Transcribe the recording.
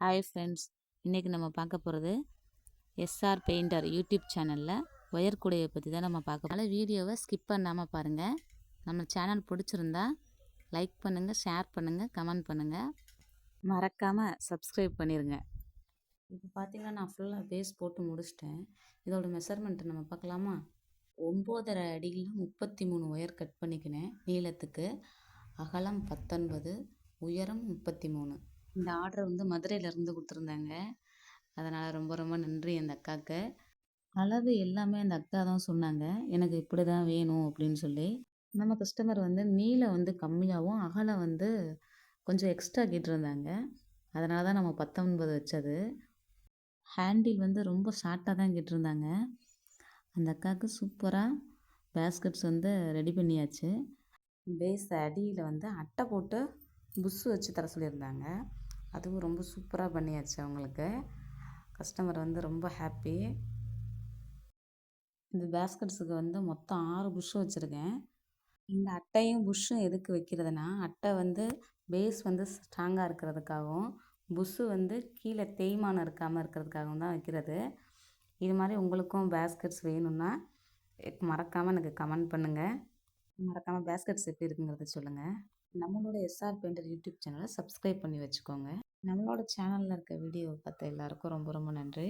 Hi friends, இன்றைக்கி நம்ம பார்க்க போகிறது எஸ்ஆர் பெயிண்டர் யூடியூப் சேனலில் ஒயர் கூடையை பற்றி தான் நம்ம பார்க்க. அதனால் வீடியோவை ஸ்கிப் பண்ணாமல் பாருங்கள். நம்ம சேனல் பிடிச்சிருந்தா லைக் பண்ணுங்கள், ஷேர் பண்ணுங்கள், கமெண்ட் பண்ணுங்கள், மறக்காமல் சப்ஸ்கிரைப் பண்ணிடுங்க. இப்போ பார்த்தீங்கன்னா நான் ஃபுல்லாக பேஸ் போட்டு முடிச்சிட்டேன். இதோட மெஷர்மெண்ட்டு நம்ம பார்க்கலாமா? 9.5 அடியில் 33 ஒயர் கட் பண்ணிக்கினேன். நீளத்துக்கு அகலம் 19, உயரம் 33. இந்த ஆர்டர் வந்து மதுரையிலேருந்து கொடுத்துருந்தாங்க. அதனால் ரொம்ப ரொம்ப நன்றி அந்த அக்காவுக்கு. அளவு எல்லாமே அந்த அக்கா தான் சொன்னாங்க, எனக்கு இப்படி தான் வேணும் அப்படின்னு சொல்லி. நம்ம கஸ்டமர் வந்து நீளம் வந்து கம்மியாகவும் அகலம் வந்து கொஞ்சம் எக்ஸ்ட்ரா கேட்டிருந்தாங்க. அதனால தான் நம்ம 19 வச்சது. ஹேண்டில் வந்து ரொம்ப ஷார்ட்டாக தான் கேட்டிருந்தாங்க. அந்த அக்காவுக்கு சூப்பராக பேஸ்கெட்ஸ் வந்து ரெடி பண்ணியாச்சு. பேஸ் அடியில் வந்து அட்டை போட்டு புஷ்ஷு வச்சு தர சொல்லியிருந்தாங்க. அதுவும் ரொம்ப சூப்பராக பண்ணியாச்சு அவங்களுக்கு. கஸ்டமர் வந்து ரொம்ப ஹாப்பி. இந்த பேஸ்கெட்ஸுக்கு வந்து மொத்தம் 6 புஷ்ஷு வச்சுருக்கேன். இந்த அட்டையும் புஷ்ஷும் எதுக்கு வைக்கிறதுனா, அட்டை வந்து பேஸ் வந்து ஸ்ட்ராங்காக இருக்கிறதுக்காகவும், புஷ்ஷு வந்து கீழே தேய்மானம் இருக்காமல் இருக்கிறதுக்காகவும் தான் வைக்கிறது. இது மாதிரி உங்களுக்கும் பேஸ்கெட்ஸ் வேணும்னா மறக்காமல் எனக்கு கமெண்ட் பண்ணுங்கள். மறக்காமல் பேஸ்கெட்ஸ் எப்படி இருக்குங்கிறத சொல்லுங்கள். நம்மளோட எஸ்ஆர் பெயிண்டர் யூடியூப் சேனலை சப்ஸ்கிரைப் பண்ணி வச்சுக்கோங்க. நம்மளோட சேனலில் இருக்க வீடியோவை பார்த்த எல்லாருக்கும் ரொம்ப ரொம்ப நன்றி.